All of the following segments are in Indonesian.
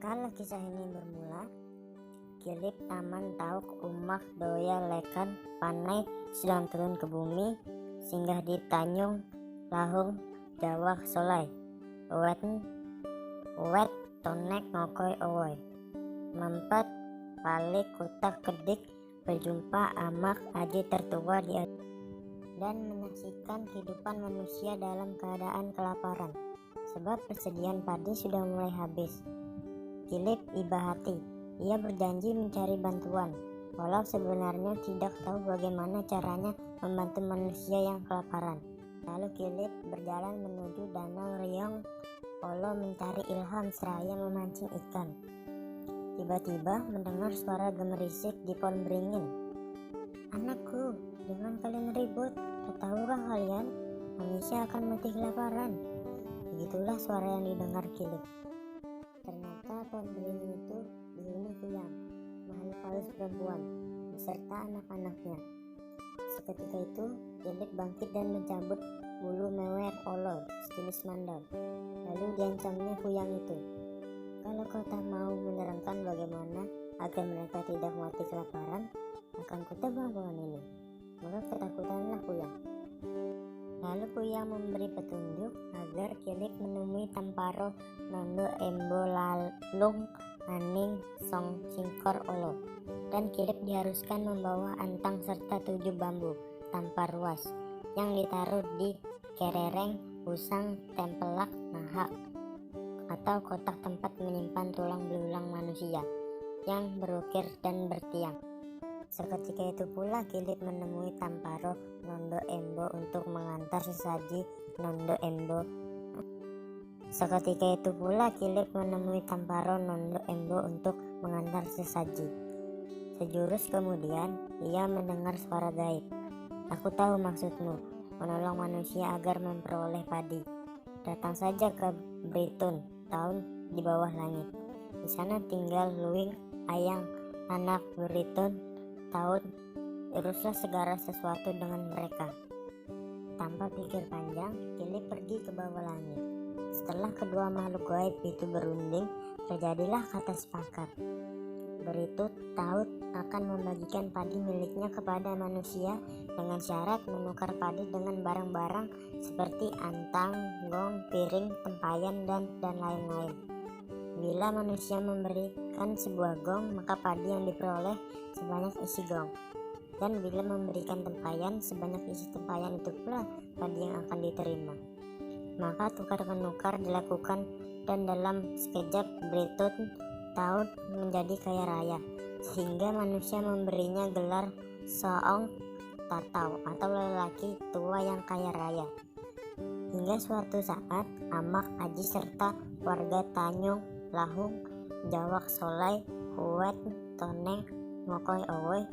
Kala kisah ini bermula, Kilip taman tauk umak doya lekan panai sedang turun ke bumi, singgah di Tanjung Lahung Jawak Solai. Uwet tonek ngokoi owoy. Mempet balik kutak kedik berjumpa amak aji tertua dan menyaksikan kehidupan manusia dalam keadaan kelaparan, sebab persediaan padi sudah mulai habis. Kilip iba hati. Ia berjanji mencari bantuan, walau sebenarnya tidak tahu bagaimana caranya membantu manusia yang kelaparan. Lalu Kilip berjalan menuju danau Riong Olo mencari ilham seraya memancing ikan. Tiba-tiba mendengar suara gemerisik di pohon beringin. "Anakku, jangan kalian ribut. Tahukah kalian, manusia akan mati kelaparan?" Begitulah suara yang didengar Kilip. Ternyata pohon beringin itu dihuni Kuyang, makhluk halus perempuan, beserta anak-anaknya. Seketika itu, Kilip bangkit dan mencabut bulu mewer Olo sejenis mandau. Lalu diancamnya Kuyang itu, "Kalau kau tak mau menerangkan bagaimana agar mereka tidak mati kelaparan, akan kutebang pohon ini." Maka ketakutanlah Kuyang. Lalu Kuyang memberi petunjuk agar Kilip menemui Tamparo Nondo Embo Lalung Aning Song Singkor Olo, dan Kilip diharuskan membawa antang serta 7 bambu tampar ruas yang ditaruh di kerereng usang tempelak nahak atau kotak tempat menyimpan tulang belulang manusia yang berukir dan bertiang. Seketika itu pula Kilip menemui Tamparo Nondo Embo untuk mengantar sesaji Nondo Embo. Sejurus kemudian ia mendengar suara gaib. "Aku tahu maksudmu, menolong manusia agar memperoleh padi. Datang saja ke Britun tahun di bawah langit. Di sana tinggal Luing Ayang anak Britun tahun. Uruslah segala sesuatu dengan mereka." Tanpa pikir panjang, Kilip pergi ke bawah langit. Setelah kedua makhluk gaib itu berunding, terjadilah kata sepakat. Beritut Taut akan membagikan padi miliknya kepada manusia dengan syarat menukar padi dengan barang-barang seperti antang, gong, piring, tempayan, dan lain-lain. Bila manusia memberikan sebuah gong, maka padi yang diperoleh sebanyak isi gong. Dan bila memberikan tempayan, sebanyak isi tempayan itu pula padi yang akan diterima. Maka tukar-menukar dilakukan, dan dalam sekejap Britut Taut menjadi kaya raya, sehingga manusia memberinya gelar Soong Tatau atau lelaki tua yang kaya raya. Hingga suatu saat Amak Aji serta warga Tanjung Lahung Jawak Solai Huwet Toneng Ngokoi Owoy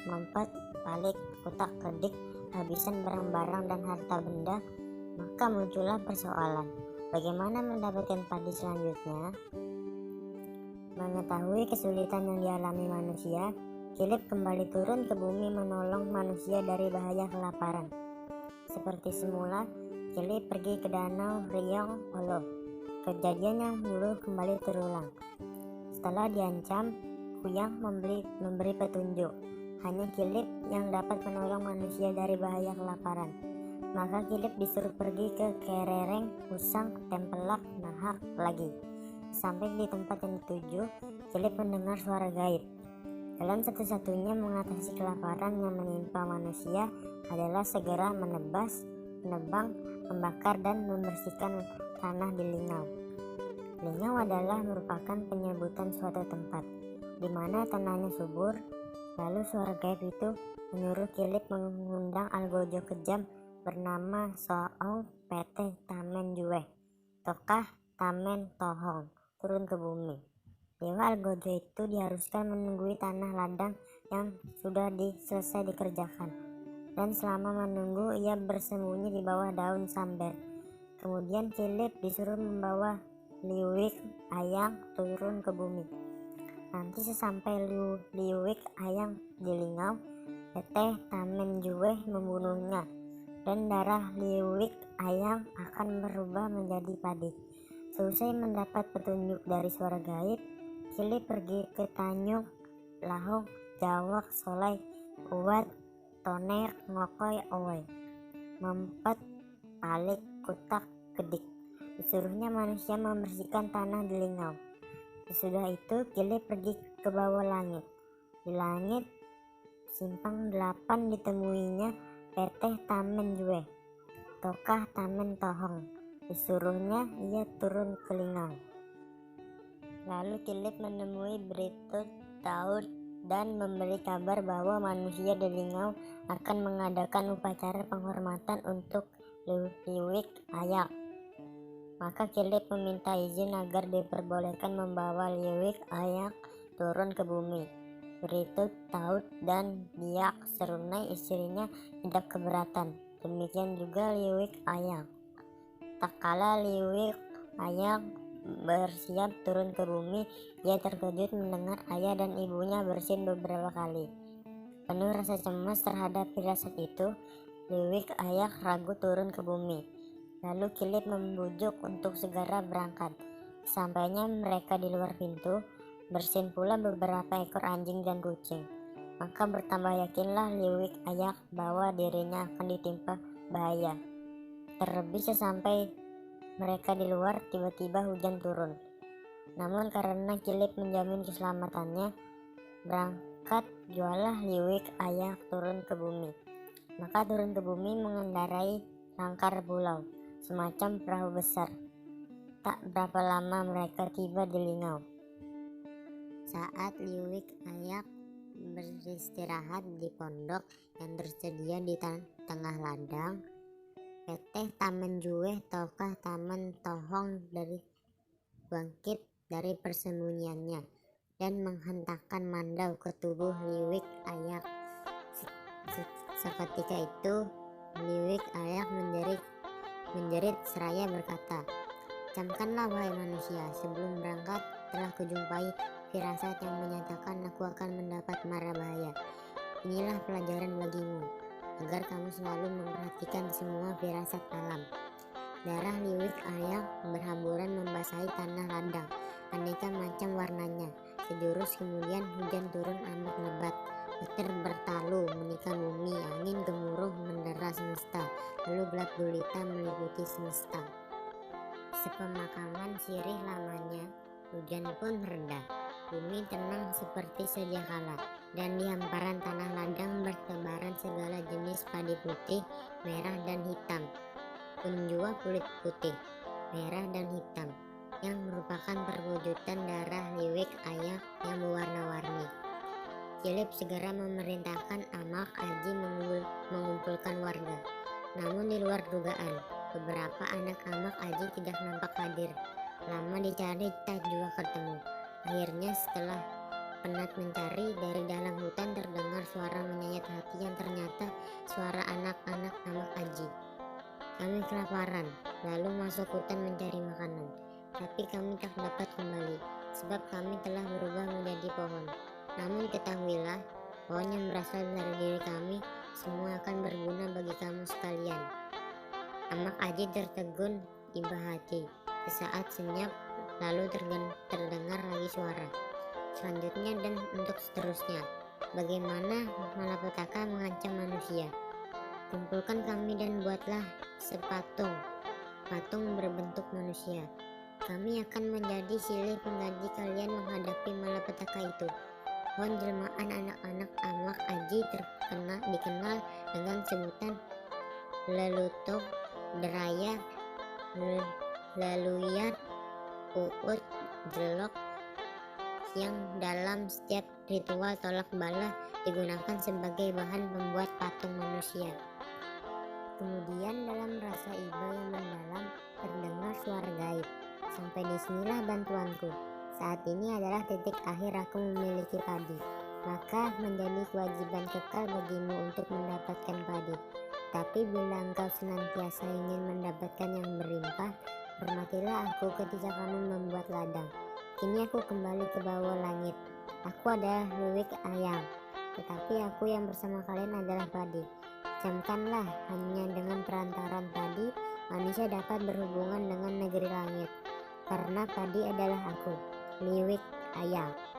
Mempet balik kutak kedik habisan barang-barang dan harta benda. Maka muncullah persoalan, bagaimana mendapatkan padi selanjutnya? Mengetahui kesulitan yang dialami manusia, Kilip kembali turun ke bumi menolong manusia dari bahaya kelaparan. Seperti semula, Kilip pergi ke danau Riong Olo. Kejadian yang dulu kembali terulang. Setelah diancam, Kuyang memberi petunjuk. Hanya Kilip yang dapat menolong manusia dari bahaya kelaparan. Maka Kilip disuruh pergi ke kerereng usang tempelak nahak lagi. Sampai di tempat yang dituju, Kilip mendengar suara gaib. Jalan satu-satunya mengatasi kelaparan yang menimpa manusia adalah segera menebang, membakar, dan membersihkan tanah di Lingau. Lingau adalah merupakan penyebutan suatu tempat di mana tanahnya subur. Lalu suara gaib itu menyuruh Kilip mengundang algojo kejam bernama Soong PT Tamen Jueh Tokah Tamen Tohong turun ke bumi. Dewa algojo itu diharuskan menunggui tanah ladang yang sudah selesai dikerjakan, dan selama menunggu ia bersembunyi di bawah daun samber. Kemudian Kilip disuruh membawa Liuik Ayang turun ke bumi. Nanti sesampai Liuik Ayang di Lingau, PT Tamen Jueh membunuhnya, dan darah Liuik Ayang akan berubah menjadi padi. Selesai mendapat petunjuk dari suara gaib, Kilip pergi ke Tanyuk, Lahuk, Jawak, Solai, Uwat, Toner, Ngokoy, Owe, Mempet, Palik, Kutak, Kedik. Disuruhnya manusia membersihkan tanah di Lingau. Sesudah itu Kilip pergi ke bawah langit. Di langit simpang 8 ditemuinya Peteh Tamen Jue, Tokah Tamen Tohong. Disuruhnya ia turun ke Lingau. Lalu Kilip menemui Britut Taut dan memberi kabar bahwa manusia di Lingau akan mengadakan upacara penghormatan untuk Liwik Ayak. Maka Kilip meminta izin agar diperbolehkan membawa Liwik Ayak turun ke bumi. Britut Taut dan Diak Serunai istrinya tidak keberatan. Demikian juga Liwik Ayak. Tak kala Liwik Ayak bersiap turun ke bumi, ia terkejut mendengar ayah dan ibunya bersin beberapa kali. Penuh rasa cemas terhadap firasat itu, Liwik Ayak ragu turun ke bumi. Lalu Kilip membujuk untuk segera berangkat. Sampainya mereka di luar pintu, bersin pula beberapa ekor anjing dan kucing. Maka bertambah yakinlah Liwik Ayak bahwa dirinya akan ditimpa bahaya. Terlebih sesampai mereka di luar, tiba-tiba hujan turun. Namun karena Kilip menjamin keselamatannya, berangkat jualah Liwik Ayak turun ke bumi. Maka turun ke bumi mengendarai langkar pulau, semacam perahu besar. Tak berapa lama mereka tiba di Lingau. Saat Liwik Ayak beristirahat di pondok yang tersedia di tengah ladang, Peteh Tamen Jue, Tokah Tamen Tohong bangkit dari persembunyiannya dan menghentakkan mandau ke tubuh Liwik Ayak. Seketika itu Liwik Ayak menjerit seraya berkata, "Camkanlah wahai manusia, sebelum berangkat telah kujumpai firasat yang menyatakan aku akan mendapat mara bahaya. Inilah pelajaran bagimu, agar kamu selalu memperhatikan semua firasat alam." Darah Liwik Ayak berhamburan membasahi tanah ladang, aneka macam warnanya. Sejurus kemudian hujan turun amat lebat, petir bertalu menikam bumi, angin gemuruh mendera semesta, lalu gelap gulita meliputi semesta. Sepemakaman sirih lamanya, hujan pun reda. Bumi tenang seperti sedia kala, dan di hamparan tanah ladang bertebaran segala jenis padi putih, merah dan hitam, unjua kulit putih, merah dan hitam, yang merupakan perwujudan darah Liwik Ayak yang berwarna-warni. Kilip segera memerintahkan Amak Aji mengumpulkan warga. Namun di luar dugaan, beberapa anak Amak Aji tidak nampak hadir. Lama dicari tak juga ketemu. Akhirnya setelah penat mencari, dari dalam hutan terdengar suara menyayat hati yang ternyata suara anak-anak Amak Aji. "Kami kelaparan, lalu masuk hutan mencari makanan. Tapi kami tak dapat kembali, sebab kami telah berubah menjadi pohon. Namun ketahuilah, pohon yang berasal dari diri kami semua akan berguna bagi kamu sekalian." Amak Aji tertegun iba hati. Sesaat senyap, lalu terdengar lagi suara. Selanjutnya dan untuk seterusnya, bagaimana malapetaka mengancam manusia. Kumpulkan kami dan buatlah patung berbentuk manusia. Kami akan menjadi silih pengganti kalian menghadapi malapetaka itu. Pohon jelmaan anak-anak Amak Aji dikenal dengan sebutan Lelutok, Deraya, Leluyat, Uut, Jelok, yang dalam setiap ritual tolak bala digunakan sebagai bahan pembuat patung manusia. Kemudian dalam rasa iba yang mendalam terdengar suara gaib. "Sampai disinilah bantuanku. Saat ini adalah titik akhir aku memiliki padi. Maka menjadi kewajiban kekal bagimu untuk mendapatkan padi. Tapi bila engkau senantiasa ingin mendapatkan yang berlimpah, hormatilah aku ketika kamu membuat ladang. Kini aku kembali ke bawah langit. Aku adalah Liwik Ayak, tetapi aku yang bersama kalian adalah padi. Camkanlah, hanya dengan perantaran padi manusia dapat berhubungan dengan negeri langit. Karena padi adalah aku, Liwik ayah.